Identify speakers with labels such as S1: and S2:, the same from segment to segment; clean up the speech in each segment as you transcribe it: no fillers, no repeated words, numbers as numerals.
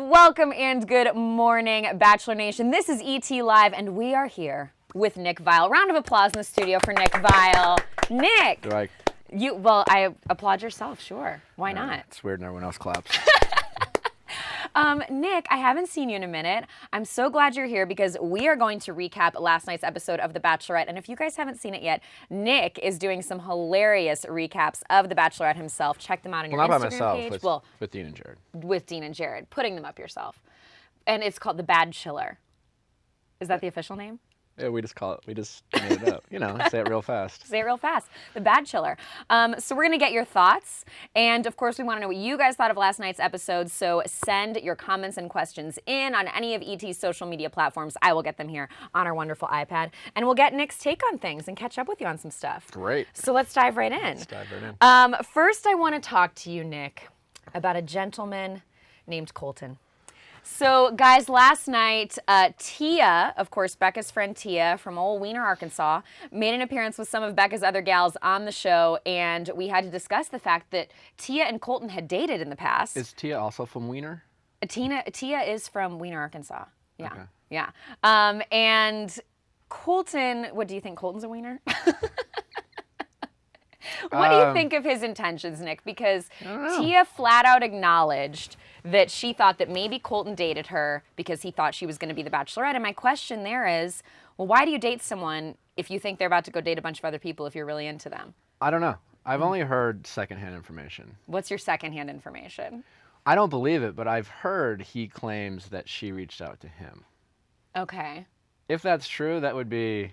S1: Welcome and good morning, Bachelor Nation. This is ET Live, and we are here with Nick Viall. Round of applause in the studio for Nick Viall. Nick! Well, I applaud yourself, sure. Why not?
S2: It's weird when everyone else claps.
S1: Nick, I haven't seen you in a minute. I'm so glad you're here because we are going to recap last night's episode of The Bachelorette. And if you guys haven't seen it yet, Nick is doing some hilarious recaps of The Bachelorette himself. Check them out on your Instagram
S2: not by myself,
S1: page.
S2: with Dean and Jared.
S1: With Dean and Jared, putting them up yourself. And it's called The Bad Chiller. Is that the official name?
S2: Yeah, we just made it up. You know, say it real fast.
S1: Say it real fast. The Bad Chiller. So we're going to get your thoughts. And, of course, we want to know what you guys thought of last night's episode. So send your comments and questions in on any of ET's social media platforms. I will get them here on our wonderful iPad. And we'll get Nick's take on things and catch up with you on some stuff.
S2: Great.
S1: So let's dive right in.
S2: Let's dive right in.
S1: First, I want to talk to you, Nick, about a gentleman named Colton. So, guys, last night, Tia, of course, Becca's friend Tia from old Weiner, Arkansas, made an appearance with some of Becca's other gals on the show, and we had to discuss the fact that Tia and Colton had dated in the past.
S2: Is Tia also from Weiner?
S1: Tia is from Weiner, Arkansas. Yeah,
S2: okay.
S1: Yeah. And Colton, what do you think? Colton's a Weiner? What do you think of his intentions, Nick? Because Tia flat out acknowledged that she thought that maybe Colton dated her because he thought she was going to be the Bachelorette. And my question there is, well, why do you date someone if you think they're about to go date a bunch of other people if you're really into them?
S2: I don't know. I've only heard secondhand information.
S1: What's your secondhand information?
S2: I don't believe it, but I've heard he claims that she reached out to him.
S1: Okay.
S2: If that's true, that would be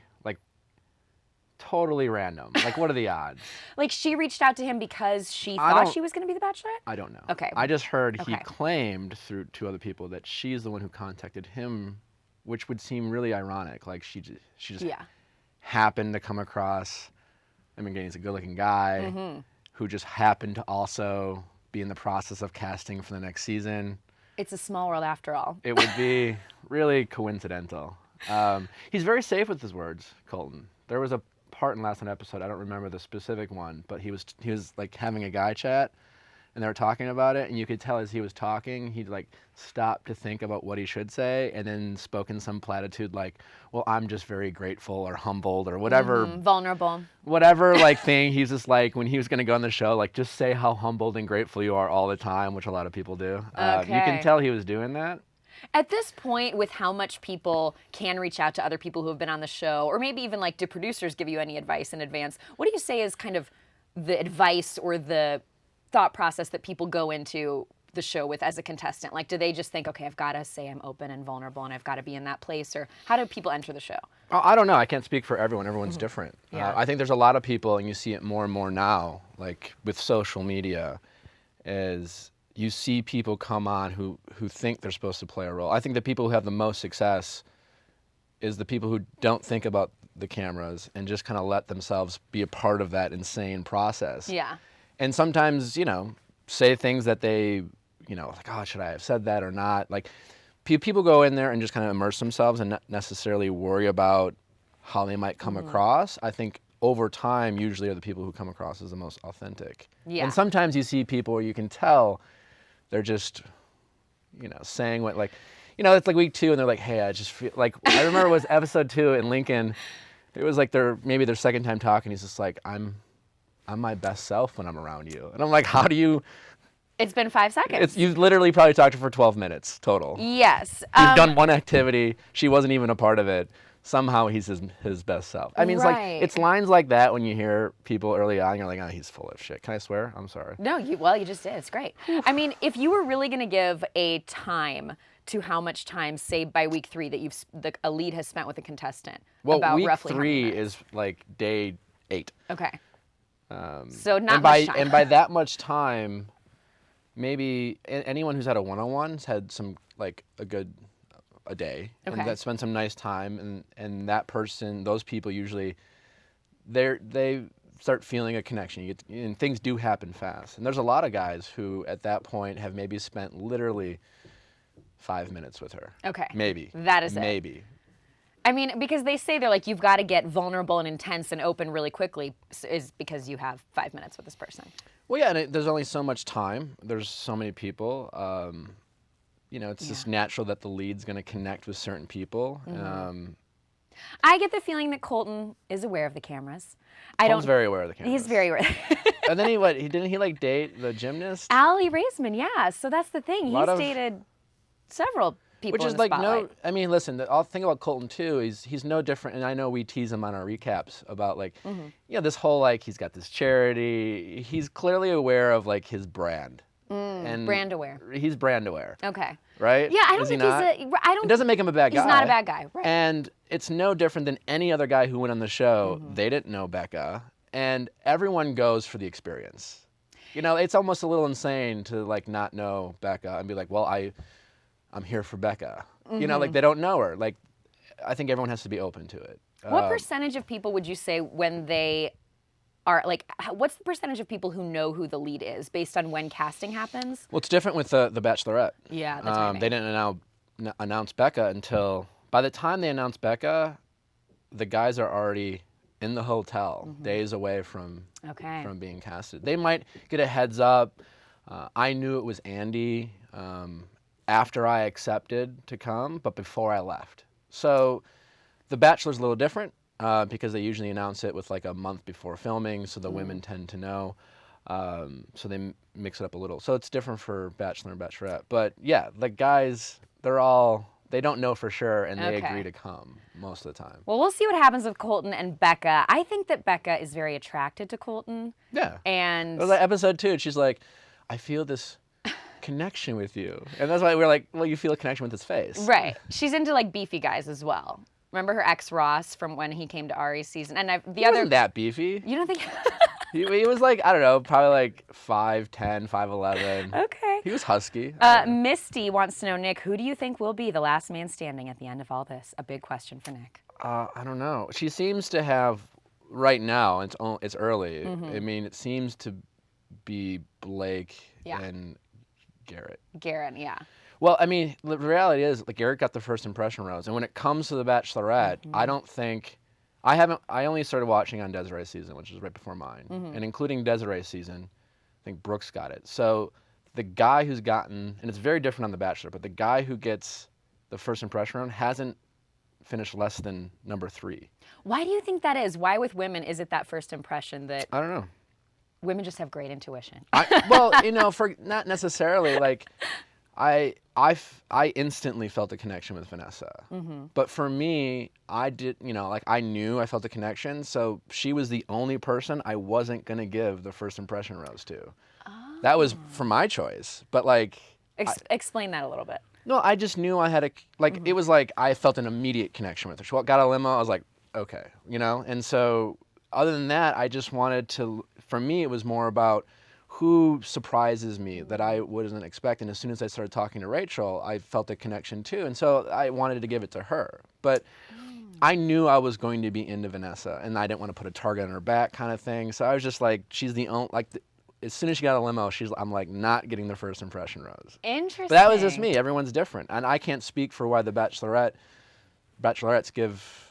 S2: totally random. Like, what are the odds?
S1: Like, she reached out to him because she thought she was going to be the Bachelorette?
S2: I don't know.
S1: Okay.
S2: I just heard he claimed through two other people that she's the one who contacted him, which would seem really ironic. Like, she just happened to come across, he's a good-looking guy who just happened to also be in the process of casting for the next season.
S1: It's a small world after all.
S2: It would be really coincidental. He's very safe with his words, Colton. There was a part in last night's episode, I don't remember the specific one, but he was like having a guy chat and they were talking about it, and you could tell as he was talking he'd like stop to think about what he should say and then spoke in some platitude like, well, I'm just very grateful or humbled or whatever
S1: vulnerable,
S2: whatever like thing. He's just like, when he was going to go on the show, like, just say how humbled and grateful you are all the time, which a lot of people do. You can tell he was doing that.
S1: At this point, with how much people can reach out to other people who have been on the show, or maybe even like, do producers give you any advice in advance? What do you say is kind of the advice or the thought process that people go into the show with as a contestant? Like, do they just think, okay, I've got to say I'm open and vulnerable and I've got to be in that place? Or how do people enter the show?
S2: I don't know. I can't speak for everyone. Everyone's different.
S1: Yeah.
S2: I think there's a lot of people, and you see it more and more now, like with social media, is you see people come on who think they're supposed to play a role. I think the people who have the most success is the people who don't think about the cameras and just kind of let themselves be a part of that insane process.
S1: Yeah.
S2: And sometimes, say things that they, like, oh, should I have said that or not? Like, people go in there and just kind of immerse themselves and not necessarily worry about how they might come across. I think over time, usually are the people who come across as the most authentic. Yeah. And sometimes you see people where you can tell they're just, saying what, like, it's like week 2 and they're like, hey, I just feel like, I remember it was episode 2 in Lincoln. It was like maybe their second time talking. He's just like, I'm my best self when I'm around you. And I'm like, how do you?
S1: It's been 5 seconds.
S2: You've literally probably talked to her for 12 minutes total.
S1: Yes.
S2: You've done one activity. She wasn't even a part of it. Somehow he's his best self. I mean, it's lines like that when you hear people early on, you're like, oh, he's full of shit. Can I swear? I'm sorry.
S1: No, you just did. It's great. I mean, if you were really going to give a time to how much time, say by week 3, that a lead has spent with a contestant, about
S2: week
S1: roughly
S2: 3 is like day 8.
S1: Okay. So not
S2: much
S1: time.
S2: And by that much time, maybe anyone who's had a one-on-one's had some, like, a day, and that spent some nice time, and that person, those people usually, they start feeling a connection. And things do happen fast. And there's a lot of guys who at that point have maybe spent literally 5 minutes with her.
S1: Okay.
S2: Maybe.
S1: That is
S2: maybe.
S1: I mean, because they say they're like, you've got to get vulnerable and intense and open really quickly, is because you have 5 minutes with this person.
S2: Well, yeah, and there's only so much time. There's so many people. it's just natural that the lead's going to connect with certain people.
S1: I get the feeling that Colton is aware of the cameras.
S2: Colton's very aware of the cameras.
S1: He's very aware.
S2: And then didn't he like date the gymnast?
S1: Allie Raisman, yeah. So that's the thing. He's dated several people
S2: Which is
S1: in the
S2: like
S1: spotlight.
S2: I mean, listen, I'll think about Colton too. He's no different, and I know we tease him on our recaps about like, this whole like he's got this charity. He's clearly aware of like his brand. And
S1: brand aware.
S2: He's brand aware.
S1: Okay.
S2: Right?
S1: Yeah, I don't think
S2: It doesn't make him a bad guy.
S1: He's not a bad guy, right.
S2: And it's no different than any other guy who went on the show. They didn't know Becca, and everyone goes for the experience. It's almost a little insane to like not know Becca and be like, well, I'm here for Becca. Like they don't know her. Like, I think everyone has to be open to it.
S1: What percentage of people would you say when they are like, what's the percentage of people who know who the lead is based on when casting happens?
S2: Well, it's different with the Bachelorette.
S1: Yeah, the timing.
S2: They didn't announce Becca until, by the time they announced Becca, the guys are already in the hotel, days away from being casted. They might get a heads up. I knew it was Andy after I accepted to come, but before I left. So the Bachelor's a little different. Because they usually announce it with like a month before filming, so the women tend to know. So they mix it up a little. So it's different for Bachelor and Bachelorette. But yeah, the guys, they don't know for sure, and they agree to come most of the time.
S1: Well, we'll see what happens with Colton and Becca. I think that Becca is very attracted to Colton.
S2: Yeah.
S1: And
S2: it was like episode 2, and she's like, I feel this connection with you. And that's why we're like, well, you feel a connection with his face.
S1: Right. She's into like beefy guys as well. Remember her ex Ross from when he came to Aris season, and
S2: He wasn't that beefy.
S1: You don't think?
S2: he was like, I don't know, probably like 5'10", 5'11".
S1: Okay.
S2: He was husky.
S1: Misty wants to know, Nick, who do you think will be the last man standing at the end of all this? A big question for Nick.
S2: I don't know. She seems to have right now. It's early. I mean, it seems to be Blake and Garrett.
S1: Garrett, yeah.
S2: Well, I mean, the reality is, like, Garrett got the first impression rose, and when it comes to the Bachelorette, I don't think I only started watching on Desiree's season, which was right before mine, and including Desiree's season, I think Brooks got it. So the guy who's gotten, and it's very different on The Bachelor, but the guy who gets the first impression round hasn't finished less than number 3.
S1: Why do you think that is? Why with women is it that first impression that?
S2: I don't know.
S1: Women just have great intuition.
S2: For not necessarily like. I instantly felt a connection with Vanessa. But for me, I knew I felt a connection, so she was the only person I wasn't going to give the first impression rose to. Oh. That was for my choice. But like...
S1: explain that a little bit.
S2: No, I just knew I had it was like I felt an immediate connection with her. She got a limo, I was like, okay, And so other than that, I just wanted to... For me, it was more about... who surprises me that I wasn't expecting. As soon as I started talking to Rachel, I felt a connection too. And so I wanted to give it to her. But I knew I was going to be into Vanessa, and I didn't want to put a target on her back kind of thing. So I was just like, she's the only, as soon as she got a limo, I'm like not getting the first impression rose.
S1: Interesting.
S2: But that was just me. Everyone's different. And I can't speak for why the Bachelorettes give...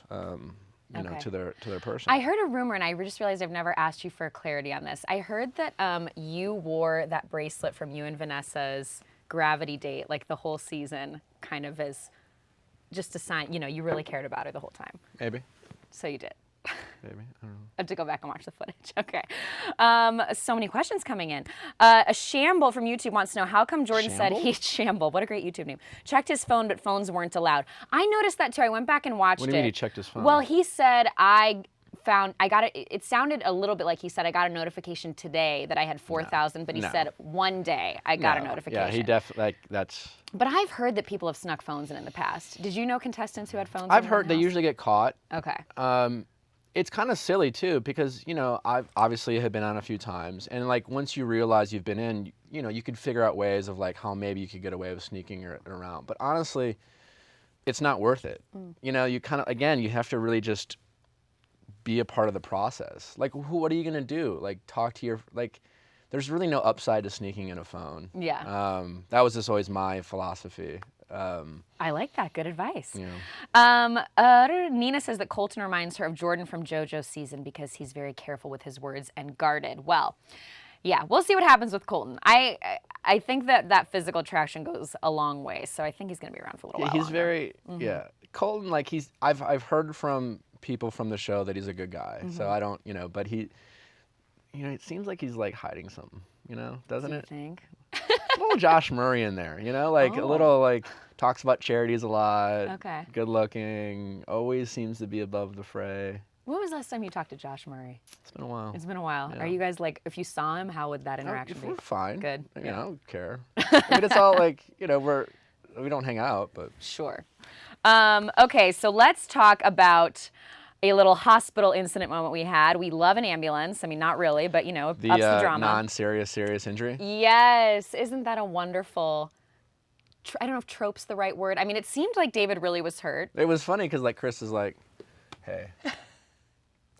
S2: to their person.
S1: I heard a rumor, and I just realized I've never asked you for clarity on this. I heard that you wore that bracelet from you and Vanessa's gravity date, like the whole season, kind of as just a sign, you really cared about her the whole time.
S2: Maybe.
S1: So you did.
S2: Maybe. I don't know.
S1: I have to go back and watch the footage. Okay. So many questions coming in. A Shamble from YouTube wants to know, how come Jordan said he... Shamble, what a great YouTube name. Checked his phone, but phones weren't allowed. I noticed that too. I went back and watched it.
S2: What do you mean he checked his phone?
S1: Well, he said, it sounded a little bit like he said, I got a notification today that I had 4,000, but he said one day I got a notification.
S2: Yeah, he definitely, that's...
S1: But I've heard that people have snuck phones in the past. Did you know contestants who had phones
S2: I've heard they usually get caught.
S1: Okay.
S2: It's kind of silly too, because I've obviously had been on a few times, and like once you realize you've been in, you could figure out ways of like how maybe you could get away with sneaking around. But honestly, it's not worth it. You kind of, again, you have to really just be a part of the process. Like, what are you gonna do? Like, talk to your there's really no upside to sneaking in a phone.
S1: Yeah.
S2: That was just always my philosophy.
S1: I like that. Good advice.
S2: Yeah.
S1: Nina says that Colton reminds her of Jordan from JoJo's season because he's very careful with his words and guarded. Well, Yeah, we'll see what happens with Colton. I think that physical attraction goes a long way, so I think he's going to be around for a little while
S2: He's
S1: longer.
S2: very Colton. Like I've heard from people from the show that he's a good guy. So I don't but he it seems like he's like hiding something. Doesn't
S1: Do you
S2: it?
S1: think?
S2: A little Josh Murray in there. Like a little like talks about charities a lot.
S1: Okay.
S2: Good looking. Always seems to be above the fray.
S1: When was the last time you talked to Josh Murray?
S2: It's been a while.
S1: It's been a while.
S2: Yeah.
S1: Are you guys like, if you saw him, how would that interaction be?
S2: We're fine.
S1: Good.
S2: I don't care. I mean, it's all like, we don't hang out, but.
S1: Sure. Okay, so let's talk about a little hospital incident moment we had. We love an ambulance. I mean, not really, but ups the drama.
S2: Non-serious, serious injury?
S1: Yes. Isn't that a wonderful, I don't know if trope's the right word. I mean, it seemed like David really was hurt.
S2: It was funny because like Chris is like, hey,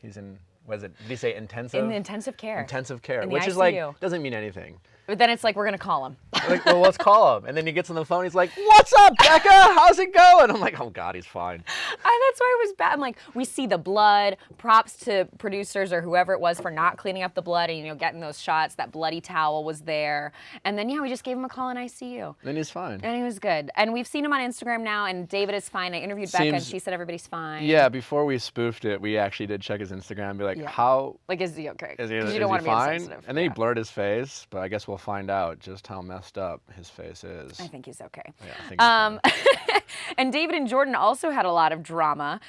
S2: he's in, did he say intensive?
S1: In intensive care.
S2: Intensive care,
S1: In the
S2: which is
S1: ICU.
S2: like, doesn't mean anything.
S1: But then it's like, we're going to call him.
S2: Like, well, let's call him. And then he gets on the phone. He's like, what's up, Becca? How's it going? I'm like, oh, God, he's fine.
S1: That's why it was bad. I'm like, we see the blood. Props to producers or whoever it was for not cleaning up the blood and, getting those shots. That bloody towel was there. And then, we just gave him a call in ICU.
S2: Then he's fine.
S1: And he was good. And we've seen him on Instagram now, and David is fine. I interviewed Becca, and she said everybody's fine.
S2: Yeah, before we spoofed it, we actually did check his Instagram and be like, how...
S1: Like, is he okay?
S2: Is he,
S1: you don't want to be
S2: fine?
S1: insensitive.
S2: And then he blurred his face, but I guess we'll find out just how messed up his face is.
S1: I think he's okay.
S2: Yeah, I think he's fine.
S1: And David and Jordan also had a lot of drama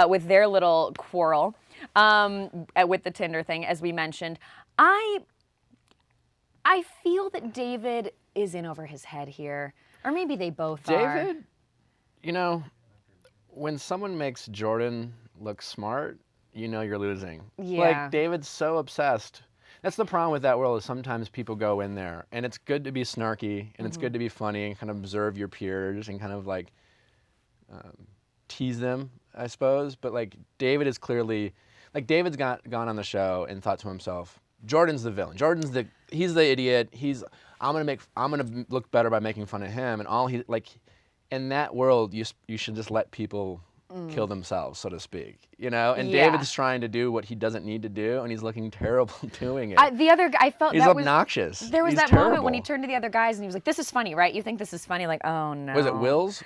S1: with their little quarrel with the Tinder thing, as we mentioned. I feel that David is in over his head here, or maybe they both are.
S2: David, when someone makes Jordan look smart, you're losing.
S1: Yeah.
S2: Like, David's so obsessed. That's the problem with that world is sometimes people go in there, and it's good to be snarky, and it's good to be funny and kind of observe your peers and kind of like tease them, I suppose. But like David is clearly, like David's gone on the show and thought to himself, Jordan's the villain. He's the idiot. I'm gonna look better by making fun of him. And all in that world, you should just let people kill themselves, so to speak, And David's trying to do what he doesn't need to do, and he's looking terrible doing it.
S1: The other guy, I felt
S2: he's
S1: that
S2: obnoxious.
S1: There was
S2: he's
S1: that
S2: terrible.
S1: moment when he turned to the other guys and he was like, "This is funny, right? You think this is funny?" Like, oh no.
S2: Was it Will's?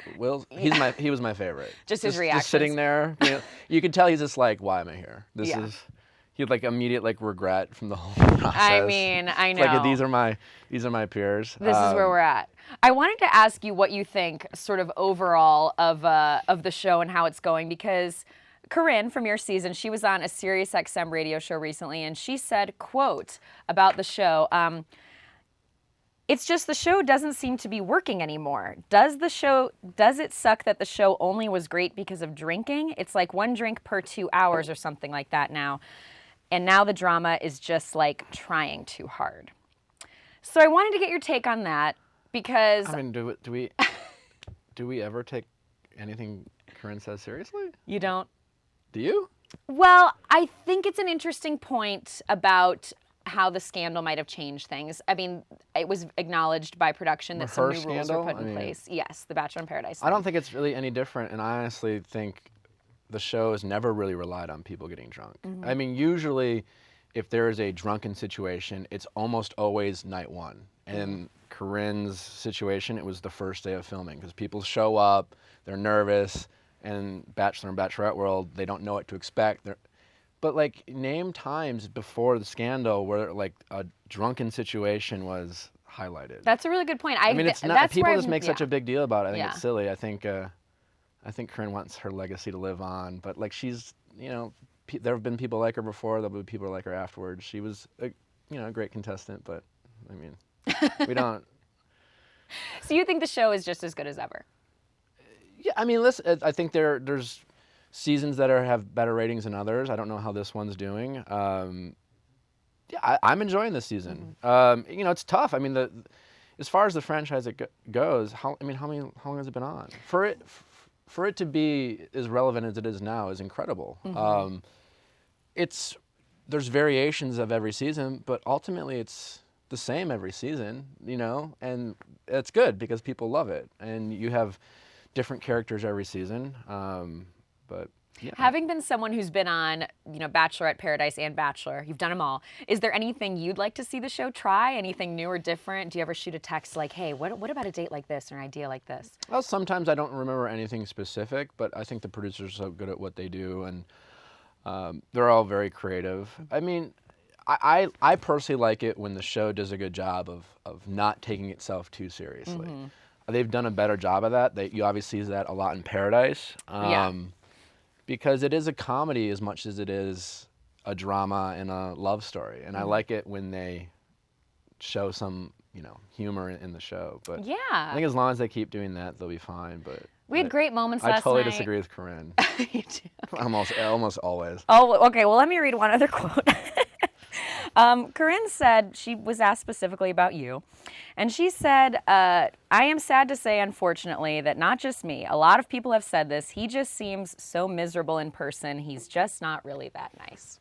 S2: He was my favorite.
S1: Just his reaction.
S2: Just sitting there, you could tell he's just like, why am I here? He had like immediate like regret from the whole process.
S1: I mean, I know.
S2: Like these are my peers.
S1: This is where we're at. I wanted to ask you what you think, sort of overall, of the show and how it's going, because Corinne from your season, she was on a SiriusXM radio show recently, and she said, quote, about the show, it's just the show doesn't seem to be working anymore. Does it suck that the show only was great because of drinking? It's like 1 drink per 2 hours or something like that now. And now the drama is just like trying too hard. So I wanted to get your take on that, because
S2: I mean, do we ever take anything Corinne says seriously?
S1: You don't?
S2: Do you?
S1: Well, I think it's an interesting point about how the scandal might have changed things. I mean, it was acknowledged by production that some new rules were put in place. Yes, the Bachelor in Paradise thing.
S2: I don't think it's really any different, and I honestly think the show has never really relied on people getting drunk. I mean, usually if there is a drunken situation, it's almost always night one. And Corinne's situation, it was the first day of filming, because people show up, they're nervous, and Bachelor and Bachelorette world, they don't know what to expect. But like, name times before the scandal where like a drunken situation was highlighted.
S1: That's a really good point.
S2: I mean, it's not, people just make such a big deal about it. I think it's silly. I think Corinne wants her legacy to live on, but like she's, there have been people like her before, there'll be people like her afterwards. She was a great contestant, but I mean, we don't.
S1: So you think the show is just as good as ever?
S2: Yeah, I mean, listen, I think there's seasons that have better ratings than others. I don't know how this one's doing. Yeah, I'm enjoying this season. It's tough. I mean, as far as the franchise goes, how long has it been on? For it to be as relevant as it is now is incredible. There's variations of every season, but ultimately it's the same every season, and it's good because people love it, and you have different characters every season. But Yeah.
S1: Having been someone who's been on, Bachelorette, Paradise, and Bachelor, you've done them all. Is there anything you'd like to see the show try? Anything new or different? Do you ever shoot a text like, hey, what about a date like this or an idea like this?
S2: Well, sometimes I don't remember anything specific, but I think the producers are so good at what they do, and they're all very creative. I mean, I personally like it when the show does a good job of not taking itself too seriously. They've done a better job of that. You obviously see that a lot in Paradise. Because it is a comedy as much as it is a drama and a love story. And I like it when they show some, humor in the show. But
S1: Yeah.
S2: I think as long as they keep doing that, they'll be fine. But
S1: we had great moments last night.
S2: I totally disagree with Corinne.
S1: You do.
S2: Almost always.
S1: Oh, okay. Well, let me read one other quote. Corinne said, she was asked specifically about you, and she said, I am sad to say, unfortunately, that not just me, a lot of people have said this. He just seems so miserable in person. He's just not really that nice.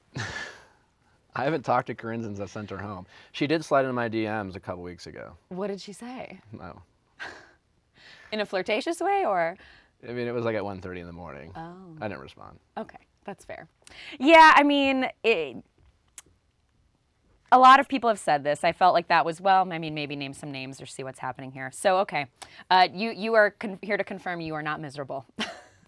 S2: I haven't talked to Corinne since I sent her home. She did slide into my DMs a couple weeks ago.
S1: What did she say?
S2: No.
S1: In a flirtatious way, or?
S2: I mean, it was like at 1:30 in the morning.
S1: Oh.
S2: I didn't respond.
S1: Okay, that's fair. Yeah, I mean, a lot of people have said this. I felt like that was, maybe name some names or see what's happening here. So, okay. You are here to confirm you are not miserable.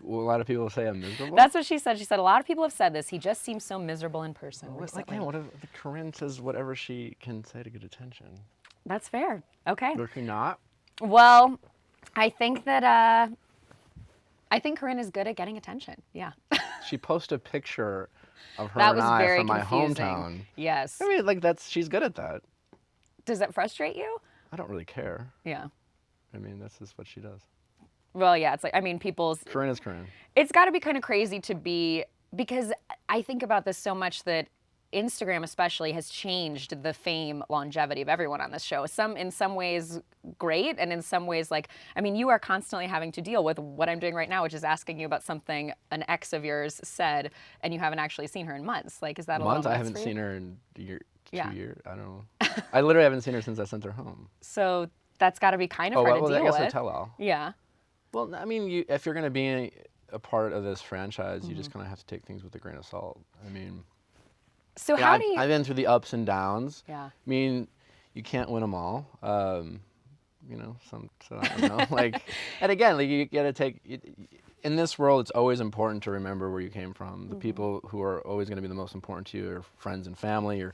S2: Well, a lot of people say I'm miserable?
S1: That's what she said. She said a lot of people have said this. He just seems so miserable in person recently.
S2: What if Corinne says whatever she can say to get attention?
S1: That's fair. Okay.
S2: Does she not?
S1: Well, I think that, Corinne is good at getting attention. Yeah.
S2: She posted a picture of her
S1: That
S2: and
S1: was
S2: I
S1: very
S2: from my
S1: confusing.
S2: hometown.
S1: Yes.
S2: I mean, she's good at that.
S1: Does that frustrate you?
S2: I don't really care.
S1: Yeah.
S2: I mean, that's just what she does.
S1: Well, yeah, it's like,
S2: Corinne is Corinne.
S1: It's got to be kind of crazy to be, because I think about this so much that Instagram especially has changed the fame longevity of everyone on this show. In some ways great, and in some ways you are constantly having to deal with what I'm doing right now, which is asking you about something an ex of yours said, and you haven't actually seen her in months. Is that a
S2: months?
S1: little
S2: I haven't
S1: for you?
S2: seen her in 2
S1: Yeah.
S2: years. I don't know. I literally haven't seen her since I sent her home.
S1: So that's got to be kind of hard to deal
S2: I guess
S1: with.
S2: a tell-all.
S1: Yeah.
S2: Well, I mean, if you're going to be a part of this franchise, you just kind of have to take things with a grain of salt. I mean,
S1: so how do you?
S2: I've been through the ups and downs.
S1: Yeah.
S2: I mean, you can't win them all. So I don't know. And again, you got to take. In this world, it's always important to remember where you came from. The people who are always going to be the most important to you are friends and family, or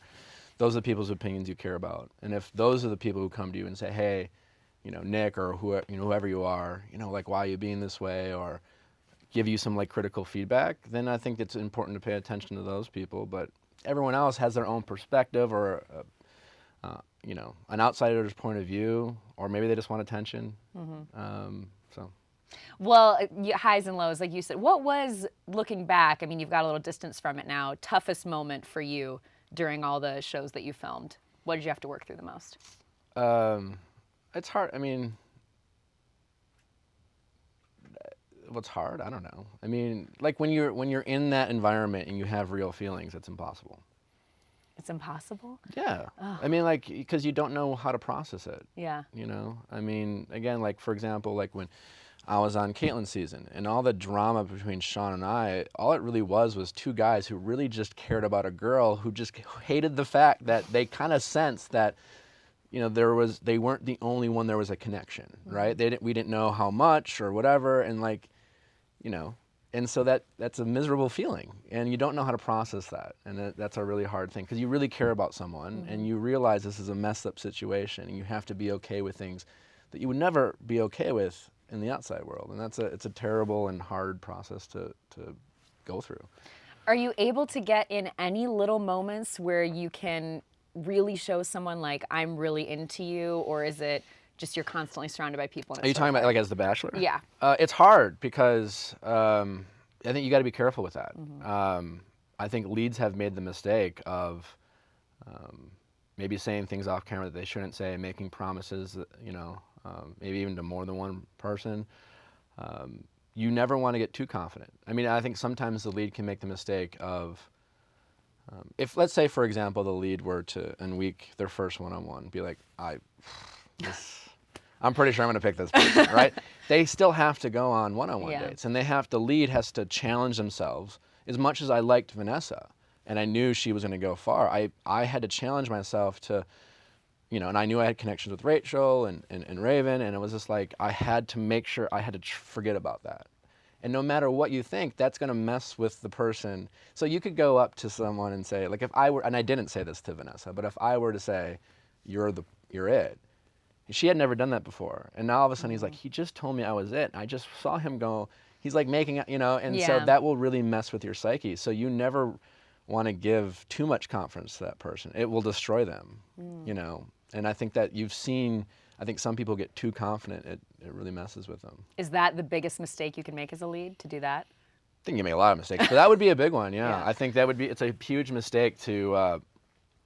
S2: those are the people's opinions you care about. And if those are the people who come to you and say, hey, Nick or whoever you are, why are you being this way, or give you some critical feedback, then I think it's important to pay attention to those people. But everyone else has their own perspective, or an outsider's point of view, or maybe they just want attention.
S1: Well, highs and lows, like you said. What was, looking back, you've got a little distance from it now, toughest moment for you during all the shows that you filmed? What did you have to work through the most?
S2: It's hard. I mean, what's hard? I don't know. I mean, when you're in that environment and you have real feelings, it's impossible.
S1: It's impossible?
S2: Yeah.
S1: Oh.
S2: I mean, because you don't know how to process it.
S1: Yeah.
S2: I mean, again, for example, when I was on Caitlyn's season and all the drama between Sean and I, all it really was two guys who really just cared about a girl, who just hated the fact that they kind of sensed that they weren't the only one. There was a connection, right? We didn't know how much or whatever, and and so that's a miserable feeling, and you don't know how to process that, and that's a really hard thing, because you really care about someone, and you realize this is a messed up situation, and you have to be okay with things that you would never be okay with in the outside world, and it's a terrible and hard process to go through.
S1: Are you able to get in any little moments where you can really show someone I'm really into you, or is it just you're constantly surrounded by people?
S2: Are you talking about as the Bachelor?
S1: Yeah.
S2: It's hard because I think you got to be careful with that. I think leads have made the mistake of maybe saying things off camera that they shouldn't say, making promises that, maybe even to more than one person. You never want to get too confident. I mean, I think sometimes the lead can make the mistake of, if, let's say, for example, the lead were to, in their first one-on-one, be like, I'm pretty sure I'm going to pick this person, right? They still have to go on one-on-one
S1: Yeah.
S2: dates, and the lead has to challenge themselves. As much as I liked Vanessa, and I knew she was going to go far, I had to challenge myself to, and I knew I had connections with Rachel and Raven, and it was just like I had to make sure I had to forget about that. And no matter what you think, that's going to mess with the person. So you could go up to someone and say, like if I were, and I didn't say this to Vanessa, but if I were to say, you're it. She had never done that before. And now all of a sudden he's like, he just told me I was it. I just saw him go, he's like making, and so that will really mess with your psyche. So you never want to give too much confidence to that person. It will destroy them, And I think that I think some people get too confident. It really messes with them.
S1: Is that the biggest mistake you can make as a lead, to do that?
S2: I think you make a lot of mistakes, but that would be a big one, yeah.
S1: Yeah.
S2: I think it's a huge mistake to,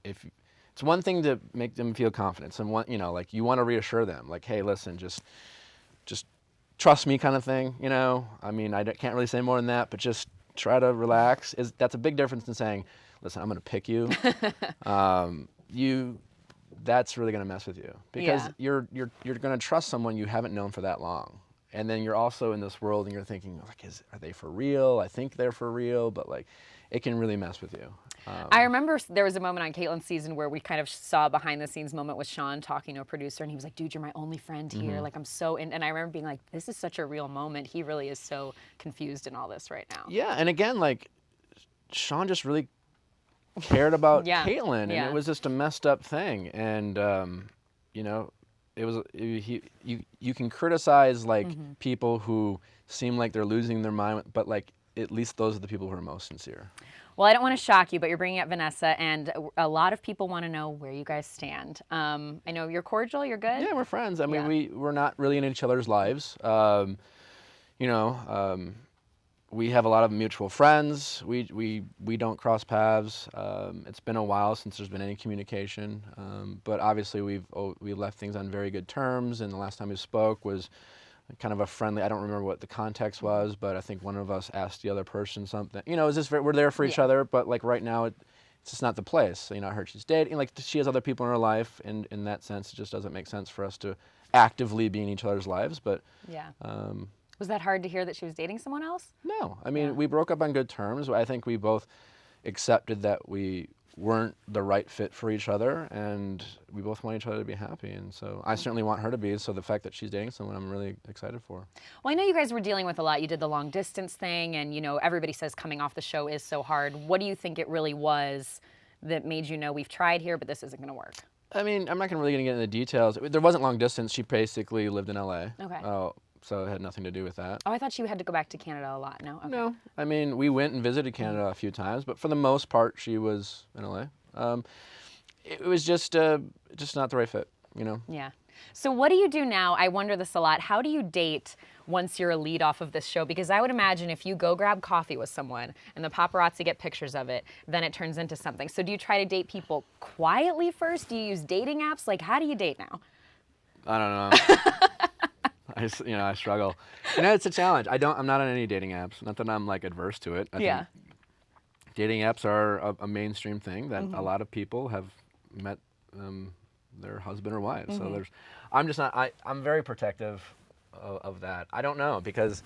S2: it's one thing to make them feel confidence, and like you want to reassure them, like, hey, listen, just trust me kind of thing, I mean, I can't really say more than that, but just try to relax. That's a big difference than saying, listen, I'm going to pick you. That's really going to mess with you, because you're going to trust someone you haven't known for that long. And then you're also in this world and you're thinking, like, are they for real? I think they're for real, but like, it can really mess with you.
S1: I remember there was a moment on Caitlyn's season where we kind of saw a behind the scenes moment with Sean talking to a producer, and he was like, dude, you're my only friend here. Like, I'm so in. And I remember being like, this is such a real moment. He really is so confused in all this right now.
S2: Yeah. And again, like, Sean just really cared about Caitlyn, and it was just a messed up thing. And, you can criticize like people who seem like they're losing their mind, but like, at least those are the people who are most sincere.
S1: Well, I don't want to shock you, but you're bringing up Vanessa, and a lot of people want to know where you guys stand. I know you're cordial, you're good?
S2: Yeah, we're friends. I mean, we're not really in each other's lives. We have a lot of mutual friends. We don't cross paths. It's been a while since there's been any communication, but obviously we left things on very good terms, and the last time we spoke was kind of a friendly, I don't remember what the context was, but I think one of us asked the other person something. It's just, we're there for each other, but like right now, it's just not the place. I heard she's dating, like she has other people in her life, and in that sense, it just doesn't make sense for us to actively be in each other's lives, but.
S1: Yeah. Was that hard to hear that she was dating someone else?
S2: No, I mean, we broke up on good terms. I think we both accepted that we weren't the right fit for each other, and we both want each other to be happy, and so I certainly want her to be, so the fact that she's dating someone, I'm really excited for.
S1: Well, I know you guys were dealing with a lot. You did the long distance thing, and everybody says coming off the show is so hard. What do you think it really was that made you know we've tried here, but this isn't going to work?
S2: I mean, I'm not really going to get into the details. There wasn't long distance. She basically lived in LA.
S1: Okay.
S2: So it had nothing to do with that.
S1: Oh, I thought you had to go back to Canada a lot. No? Okay.
S2: No. I mean, we went and visited Canada a few times, but for the most part, she was in LA. It was just not the right fit,
S1: Yeah. So what do you do now? I wonder this a lot. How do you date once you're a lead off of this show? Because I would imagine if you go grab coffee with someone and the paparazzi get pictures of it, then it turns into something. So do you try to date people quietly first? Do you use dating apps? Like, how do you date now?
S2: I don't know. I struggle. It's a challenge. I'm not on any dating apps. Not that I'm like adverse to it. I think dating apps are a mainstream thing that a lot of people have met their husband or wife. So I'm just not. I'm very protective of that. I don't know, because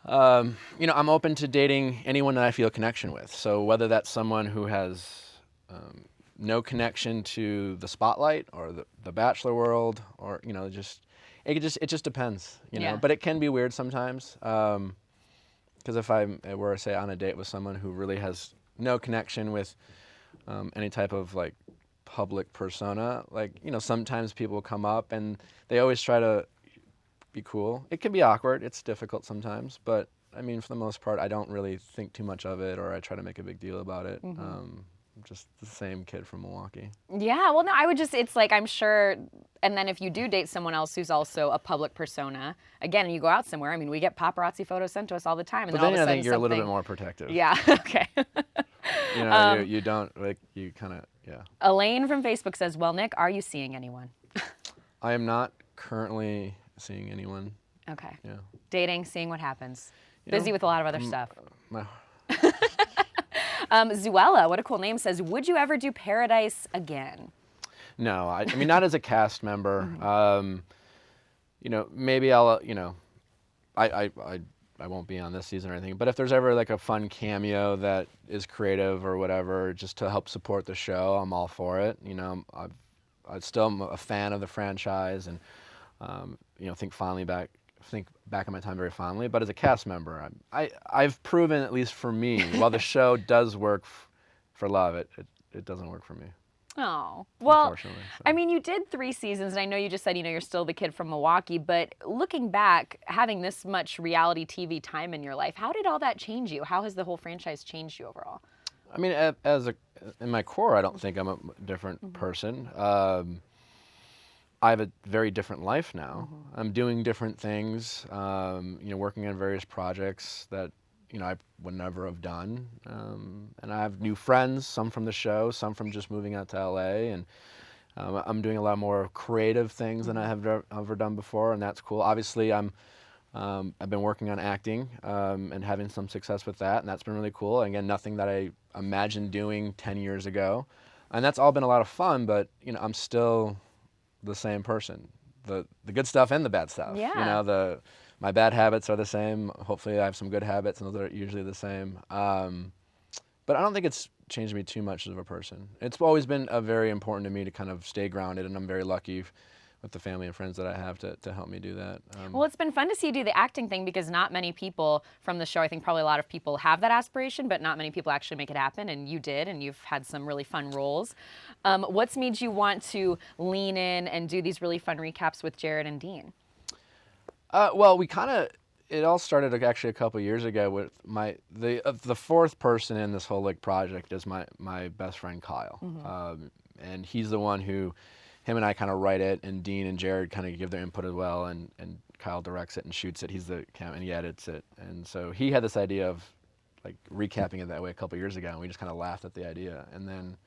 S2: I'm open to dating anyone that I feel a connection with. So whether that's someone who has no connection to the spotlight or the Bachelor world, or it just depends, But it can be weird sometimes, because if I were, say, on a date with someone who really has no connection with any type of like public persona, like sometimes people come up and they always try to be cool. It can be awkward. It's difficult sometimes, but I mean, for the most part, I don't really think too much of it, or I try to make a big deal about it. I'm just the same kid from Milwaukee.
S1: Yeah, well, no, it's like, I'm sure, and then if you do date someone else who's also a public persona, again, and you go out somewhere, I mean, we get paparazzi photos sent to us all the time, and
S2: but
S1: then all
S2: then
S1: of a sudden
S2: I think you're a little bit more protective.
S1: Yeah, okay.
S2: You don't, like, you kind of, yeah.
S1: Elaine from Facebook says, well, Nick, are you seeing anyone?
S2: I am not currently seeing anyone.
S1: Okay.
S2: Yeah.
S1: Dating, seeing what happens. Busy with a lot of other stuff. Zuela, what a cool name, says, would you ever do Paradise again?
S2: No, I mean, not as a cast member. maybe I'll, I won't be on this season or anything, but if there's ever like a fun cameo that is creative or whatever, just to help support the show, I'm all for it. I still am a fan of the franchise, and think back on my time very fondly. But as a cast member, I've proven, at least for me, while the show does work for love, it doesn't work for me.
S1: Oh, well,
S2: so.
S1: I mean, you did 3 seasons, and I know you just said, you're still the kid from Milwaukee, but looking back, having this much reality TV time in your life, how did all that change you? How has the whole franchise changed you overall?
S2: I mean, in my core, I don't think I'm a different person. I have a very different life now. I'm doing different things, working on various projects that I would never have done. And I have new friends, some from the show, some from just moving out to LA. And I'm doing a lot more creative things than I have ever done before, and that's cool. Obviously, I've been working on acting and having some success with that, and that's been really cool. And again, nothing that I imagined doing 10 years ago. And that's all been a lot of fun, but I'm still the same person. The good stuff and the bad stuff.
S1: Yeah.
S2: My bad habits are the same. Hopefully I have some good habits, and those are usually the same. But I don't think it's changed me too much as a person. It's always been very important to me to kind of stay grounded, and I'm very lucky with the family and friends that I have to help me do that.
S1: Well, it's been fun to see you do the acting thing, because not many people from the show, I think probably a lot of people have that aspiration, but not many people actually make it happen, and you did, and you've had some really fun roles. What's made you want to lean in and do these really fun recaps with Jared and Dean?
S2: Well, it all started actually a couple years ago with the fourth person in this whole project is my best friend Kyle, and he's the one who, him and I kind of write it, and Dean and Jared kind of give their input as well, and Kyle directs it and shoots it. He's the camera and he edits it, and so he had this idea of recapping it that way a couple years ago, and we just kind of laughed at the idea, and then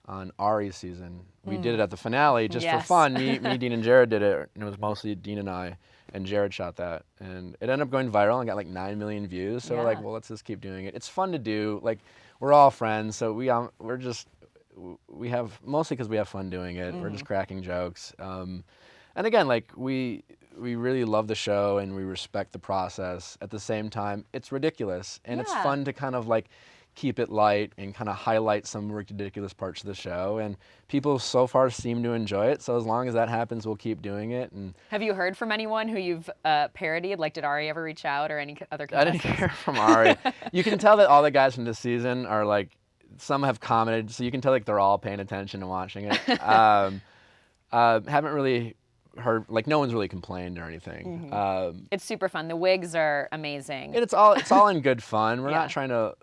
S2: on Aris season we did it at the finale just for fun. Me, Dean, and Jared did it, and it was mostly Dean and I. And Jared shot that, and it ended up going viral and got 9 million views. So we're like, well, let's just keep doing it. It's fun to do. We're all friends, so we have, mostly because we have fun doing it. We're just cracking jokes. And again, we really love the show and we respect the process. At the same time, it's ridiculous, and it's fun to kind of keep it light and kind of highlight some ridiculous parts of the show, and people so far seem to enjoy it. So as long as that happens, we'll keep doing it. And
S1: have you heard from anyone who you've parodied? Did Ari ever reach out, or any other contestants?
S2: I didn't hear from Ari. You can tell that all the guys from this season are some have commented, so you can tell they're all paying attention and watching it. Haven't really heard, no one's really complained or anything.
S1: It's super fun. The wigs are amazing.
S2: And it's all in good fun. We're not trying to,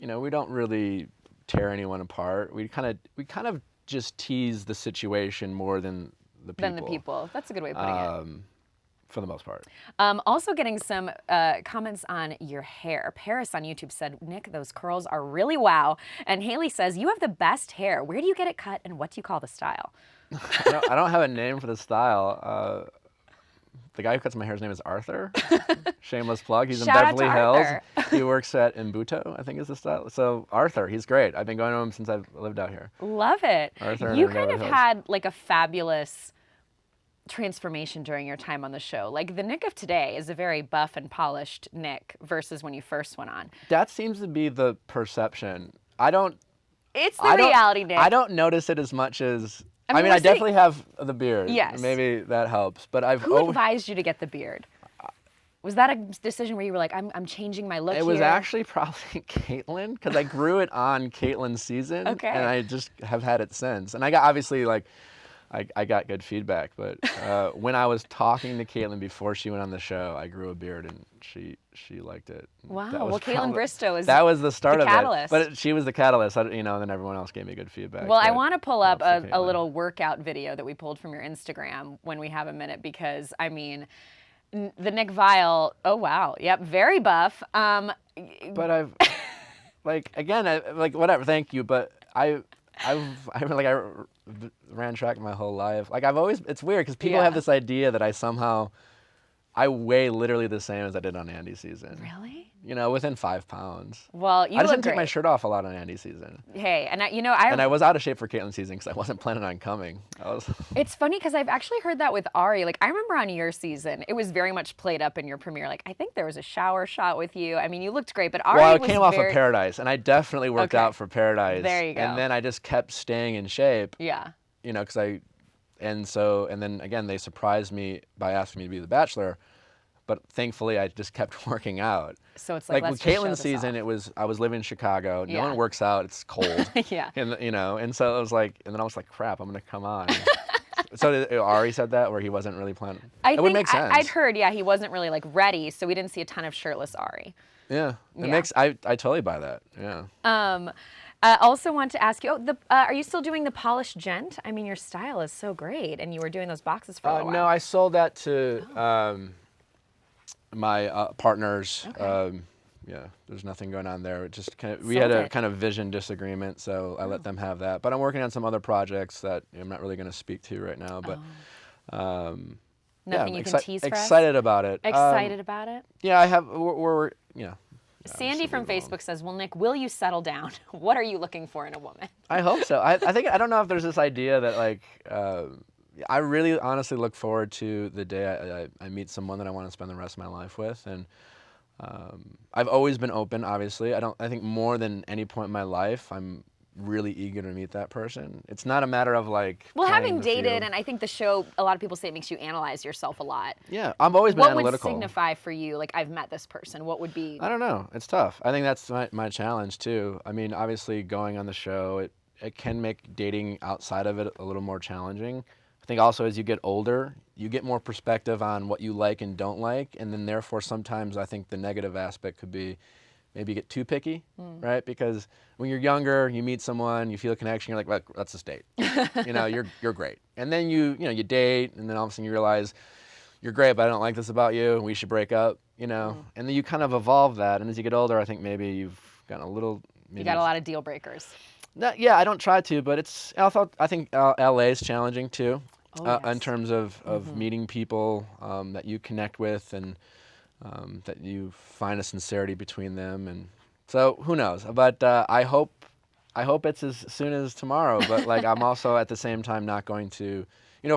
S2: we don't really tear anyone apart. We kind of just tease the situation more than the people.
S1: That's a good way of putting it.
S2: For the most part.
S1: Also getting some comments on your hair. Paris on YouTube said, Nick, those curls are really wow. And Haley says, you have the best hair. Where do you get it cut, and what do you call the style?
S2: I don't have a name for the style. The guy who cuts my hair's name is Arthur. Shameless plug. He's in Beverly Hills. He works at Imbuto, I think is the style. So Arthur, he's great. I've been going to him since I've lived out here.
S1: Love it.
S2: Arthur
S1: you kind of had a fabulous transformation during your time on the show. The Nick of today is a very buff and polished Nick versus when you first went on.
S2: That seems to be the perception.
S1: It's the reality, Nick.
S2: I don't notice it as much as... I definitely have the beard.
S1: Yes.
S2: Maybe that helps. But
S1: Who advised you to get the beard? Was that a decision where you were I'm changing my look here?
S2: It was actually probably Caitlyn, because I grew it on Caitlyn's season.
S1: Okay.
S2: And I just have had it since. And I got, obviously, I got good feedback. But when I was talking to Caitlyn before she went on the show, I grew a beard, and she liked it.
S1: Wow. Well, Caitlyn Bristow is
S2: that was the start
S1: the
S2: of
S1: catalyst.
S2: It. But she was the catalyst, and then everyone else gave me good feedback.
S1: Well, I want to pull up a little workout video that we pulled from your Instagram when we have a minute, because, the Nick Viall, oh, wow. Yep, very buff.
S2: But I've, again, whatever, thank you, but I ran track my whole life. I've always, it's weird because people have this idea that I weigh literally the same as I did on Andy's season.
S1: Really?
S2: You know, within 5 pounds.
S1: Well, you
S2: I just
S1: look
S2: didn't take my
S1: great.
S2: shirt off a lot on Andy's season.
S1: Hey, and
S2: And I was out of shape for Caitlyn's season because I wasn't planning on coming.
S1: It's funny because I've actually heard that with Ari. Like, I remember on your season, it was very much played up in your premiere. Like, I think there was a shower shot with you. I mean, you looked great, but Ari
S2: Well, I
S1: was
S2: came off of Paradise, and I definitely worked out for Paradise.
S1: There you go.
S2: And then I just kept staying in shape.
S1: Yeah.
S2: You know, and then again, they surprised me by asking me to be the Bachelor. But thankfully, I just kept working out.
S1: So it's like, let's
S2: with
S1: just show
S2: Caitlyn's
S1: this
S2: season,
S1: off.
S2: I was living in Chicago. No
S1: Yeah.
S2: one works out. It's cold.
S1: Yeah.
S2: And you know, and so it was like, and then I was like, crap, I'm gonna come on. So Ari said that, where he wasn't really planning. It would make sense.
S1: I'd heard, yeah, he wasn't really like ready, so we didn't see a ton of shirtless Ari.
S2: Yeah, I totally buy that. Yeah.
S1: I also want to ask you, are you still doing the polished gent? I mean, your style is so great, and you were doing those boxes for a while.
S2: No, I sold that to my partners.
S1: Okay.
S2: Yeah, there's nothing going on there. It just we had a kind of vision disagreement, so I let them have that. But I'm working on some other projects that I'm not really going to speak to right now. But
S1: Nothing you can tease for us?
S2: Excited about it.
S1: Excited about it?
S2: Yeah, I have. We're yeah.
S1: Sandy from Facebook says, well, Nick, will you settle down? What are you looking for in a woman?
S2: I hope so. I don't know if there's this idea that like I really honestly look forward to the day I meet someone that I want to spend the rest of my life with, and I've always been open. Obviously, I think more than any point in my life, I'm really eager to meet that person. It's not a matter of like.
S1: Well, having dated,
S2: field.
S1: and I think the show, a lot of people say it makes you analyze yourself a lot.
S2: Yeah, I've always been analytical.
S1: What would signify for you, like, I've met this person? What would be?
S2: I don't know. It's tough. I think that's my challenge too. I mean, obviously, going on the show, it can make dating outside of it a little more challenging. I think also as you get older, you get more perspective on what you like and don't like, and then therefore sometimes I think the negative aspect could be maybe get too picky, right? Because when you're younger, you meet someone, you feel a connection, you're like, well, let's just date. You know, you're great. And then you date, and then all of a sudden you realize you're great, but I don't like this about you, and we should break up, you know? And then you kind of evolve that, and as you get older, I think maybe you've gotten a little...
S1: You got a lot of deal breakers.
S2: No, yeah, I don't try to, but I think LA is challenging too, in terms of meeting people that you connect with and that you find a sincerity between them, and so who knows? But I hope it's as soon as tomorrow. But like I'm also at the same time not going to,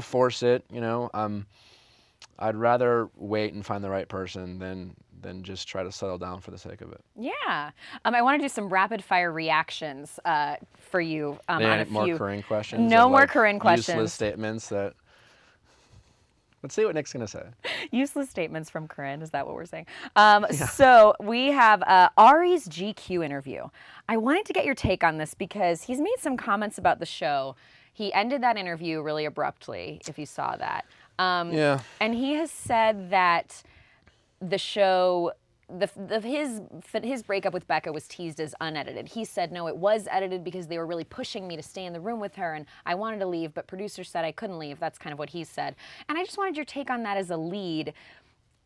S2: force it. I'd rather wait and find the right person than just try to settle down for the sake of it.
S1: Yeah. I want to do some rapid fire reactions for you on a few.
S2: More Corinne questions?
S1: No more Corinne questions.
S2: Useless statements that... Let's see what Nick's going to say.
S1: Useless statements from Corinne, is that what we're saying? So we have Aris GQ interview. I wanted to get your take on this because he's made some comments about the show. He ended that interview really abruptly, if you saw that.
S2: Yeah.
S1: And he has said that the show, his breakup with Becca was teased as unedited. He said, no, it was edited because they were really pushing me to stay in the room with her, and I wanted to leave, but producers said I couldn't leave. That's kind of what he said. And I just wanted your take on that as a lead.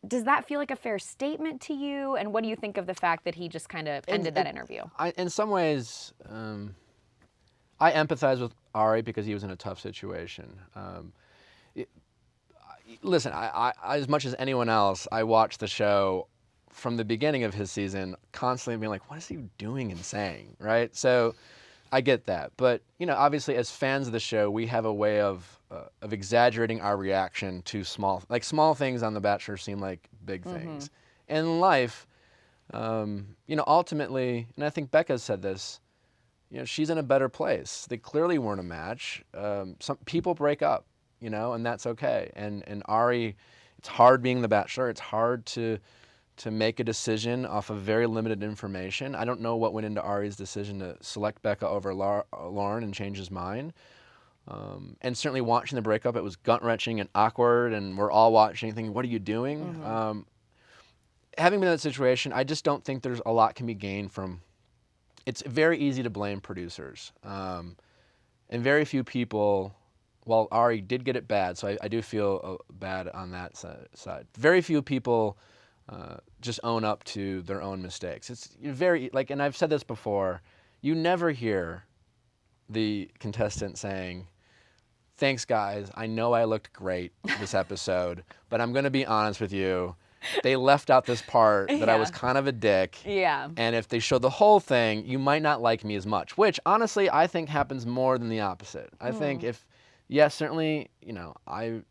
S1: Does that feel like a fair statement to you? And what do you think of the fact that he just kind of ended that interview?
S2: In some ways, I empathize with Ari because he was in a tough situation. Listen, I as much as anyone else, I watched the show from the beginning of his season, constantly being like, what is he doing and saying, right? So I get that. But, obviously as fans of the show, we have a way of exaggerating our reaction to small things on The Bachelor seem like big things. And in life, ultimately, and I think Becca said this, she's in a better place. They clearly weren't a match. Some people break up, and that's okay. And Ari, it's hard being The Bachelor. It's hard to make a decision off of very limited information. I don't know what went into Ari's decision to select Becca over Lauren and change his mind. And certainly watching the breakup, it was gut-wrenching and awkward, and we're all watching thinking, what are you doing? Having been in that situation, I just don't think there's a lot can be gained from... It's very easy to blame producers. And very few people... Well, Ari did get it bad, so I do feel bad on that side. Very few people... just own up to their own mistakes. It's very, and I've said this before, you never hear the contestant saying, thanks guys. I know I looked great this episode, but I'm going to be honest with you. They left out this part that I was kind of a dick.
S1: Yeah.
S2: And if they show the whole thing, you might not like me as much, which honestly I think happens more than the opposite. I think yes, certainly, you know, I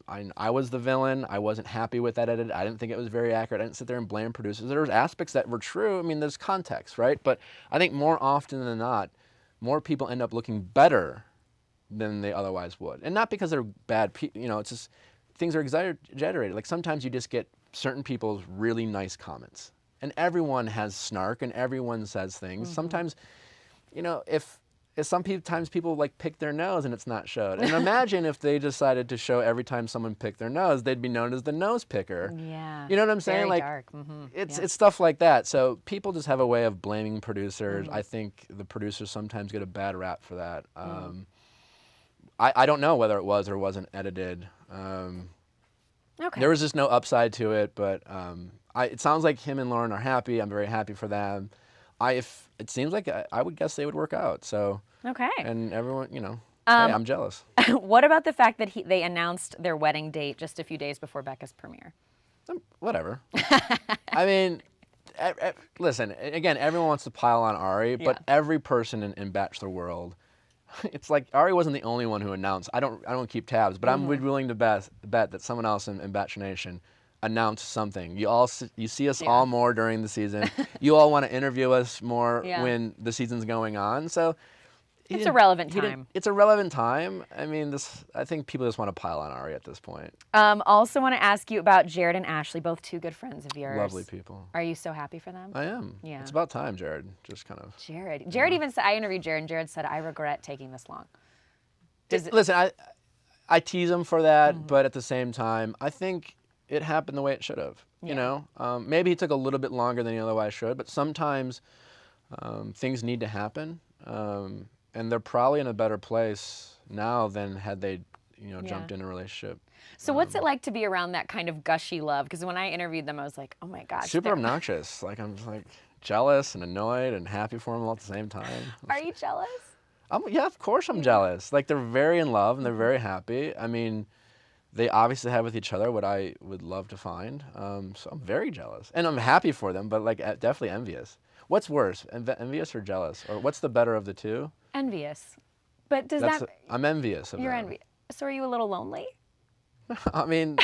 S2: was the villain. I wasn't happy with that edit. I didn't think it was very accurate. I didn't sit there and blame producers. There was aspects that were true. I mean, there's context, right? But I think more often than not, more people end up looking better than they otherwise would. And not because they're bad people, you know, it's just things are exaggerated. Like sometimes you just get certain people's really nice comments. And everyone has snark and everyone says things. Sometimes, you know, if sometimes people like pick their nose and it's not showed. And imagine if they decided to show every time someone picked their nose, they'd be known as the nose picker.
S1: Yeah.
S2: You know what I'm saying?
S1: Very
S2: Like
S1: dark.
S2: it's stuff like that. So people just have a way of blaming producers. I think the producers sometimes get a bad rap for that. I don't know whether it was or wasn't edited.
S1: Okay.
S2: There was just no upside to it, but it sounds like him and Lauren are happy. I'm very happy for them. If it seems like I would guess they would work out. So
S1: Okay.
S2: and everyone, you know, hey, I'm jealous.
S1: What about the fact that they announced their wedding date just a few days before Becca's premiere?
S2: Whatever. I mean, listen. Again, everyone wants to pile on Ari, but every person in Bachelor world. It's like Ari wasn't the only one who announced. I don't keep tabs, but I'm willing to bet that someone else in Bachelor Nation announced something. You see us all more during the season. You all want to interview us more when the season's going on. So
S1: it's a relevant time.
S2: It's a relevant time. I mean, I think people just want to pile on Ari at this point.
S1: Also want to ask you about Jared and Ashley, both two good friends of yours.
S2: Lovely people.
S1: Are you so happy for them?
S2: I am.
S1: Yeah.
S2: It's about time, Jared. Just kind of.
S1: Jared even said, I interviewed Jared, and Jared said, I regret taking this long.
S2: Listen, I tease him for that, but at the same time, I think it happened the way it should have. You know, maybe he took a little bit longer than he otherwise should, but sometimes things need to happen. And they're probably in a better place now than had they, you know, jumped in a relationship.
S1: So what's it like to be around that kind of gushy love? Because when I interviewed them, I was like, oh my gosh.
S2: Super obnoxious. Like I'm just like jealous and annoyed and happy for them all at the same time.
S1: Are you jealous?
S2: Yeah, of course I'm jealous. Like they're very in love and they're very happy. I mean, they obviously have with each other what I would love to find. So I'm very jealous. And I'm happy for them, but like definitely envious. What's worse, envious or jealous? Or what's the better of the two?
S1: Envious. But
S2: I'm envious of
S1: You're
S2: them.
S1: envious. So are you a little lonely?
S2: I mean,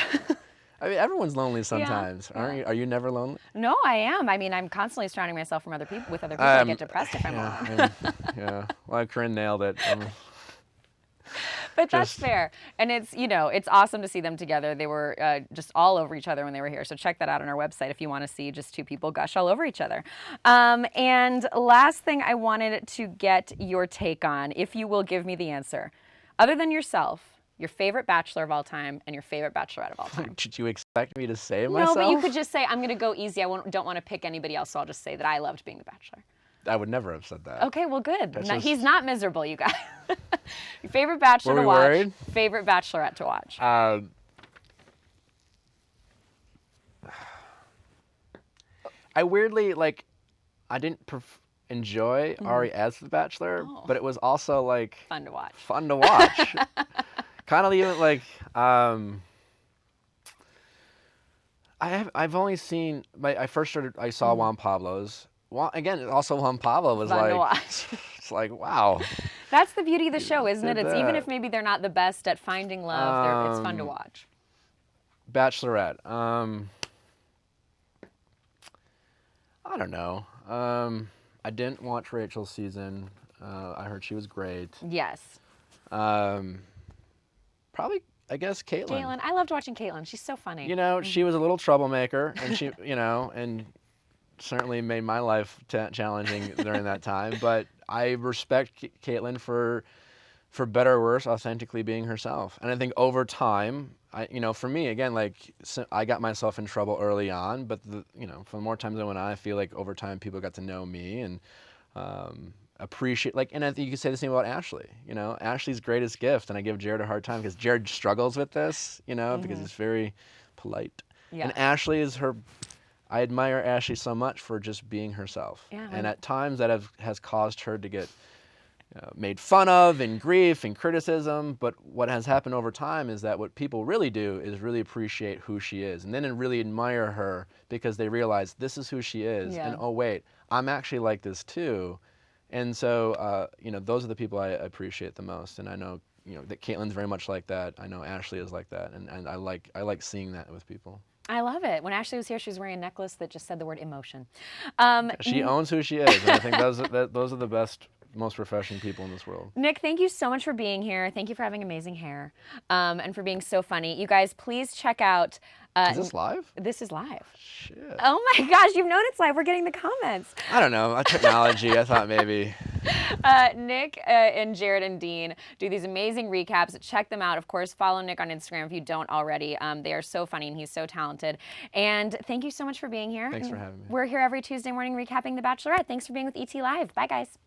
S2: everyone's lonely sometimes. Aren't you? Are you never lonely?
S1: No, I am. I mean, I'm constantly surrounding myself with other people. I get depressed if I'm alone.
S2: Yeah. Well, Corinne nailed it.
S1: But that's fair. And it's, you know, it's awesome to see them together. They were just all over each other when they were here. So check that out on our website if you want to see just two people gush all over each other. And last thing I wanted to get your take on, if you will give me the answer. Other than yourself, your favorite Bachelor of all time and your favorite Bachelorette of all time.
S2: Did you expect me to say myself?
S1: No, but you could just say, I'm going to go easy. Don't want to pick anybody else, so I'll just say that I loved being the Bachelor.
S2: I would never have said that.
S1: Okay, well, good. He's not miserable, you guys. Your favorite Bachelor to watch.
S2: Worried?
S1: Favorite Bachelorette to watch.
S2: I weirdly, like, I didn't enjoy Ari as the Bachelor, but it was also, like...
S1: Fun to watch.
S2: Fun to watch. Kind of even, like... I've only seen... I saw Juan Pablo's. Again, also Juan Pablo was
S1: Fun
S2: like...
S1: to watch.
S2: It's like, wow.
S1: That's the beauty of the show, isn't it? It's even if maybe they're not the best at finding love, it's fun to watch.
S2: Bachelorette. I don't know. I didn't watch Rachel's season. I heard she was great.
S1: Yes.
S2: Probably, I guess, Caitlyn.
S1: Caitlyn. I loved watching Caitlyn. She's so funny.
S2: You know, she was a little troublemaker, and she, you know, and certainly made my life challenging during that time. But I respect Caitlyn for better or worse, authentically being herself. And I think over time, for me, again, like, I got myself in trouble early on, but, for more times than when I feel like over time people got to know me and appreciate, like, and I think you could say the same about Ashley. You know, Ashley's greatest gift, and I give Jared a hard time because Jared struggles with this, because he's very polite. Yeah. And Ashley is I admire Ashley so much for just being herself. Yeah, and at times that has caused her to get made fun of and grief and criticism. But what has happened over time is that what people really do is really appreciate who she is, and then really admire her because they realize this is who she is, and oh wait, I'm actually like this too. And so, those are the people I appreciate the most, and I know, that Caitlyn's very much like that. I know Ashley is like that, and I like seeing that with people.
S1: I love it. When Ashley was here, she was wearing a necklace that just said the word emotion.
S2: She owns who she is, and I think those are the best, most refreshing people in this world.
S1: Nick, thank you so much for being here. Thank you for having amazing hair, and for being so funny. You guys, please check out.
S2: Is this live?
S1: This is live.
S2: Shit.
S1: Oh my gosh, you've known it's live. We're getting the comments.
S2: I don't know. Technology, I thought maybe.
S1: Nick and Jared and Dean do these amazing recaps. Check them out. Of course, follow Nick on Instagram if you don't already. They are so funny and he's so talented. And thank you so much for being here.
S2: Thanks for having me.
S1: We're here every Tuesday morning recapping The Bachelorette. Thanks for being with ET Live. Bye, guys.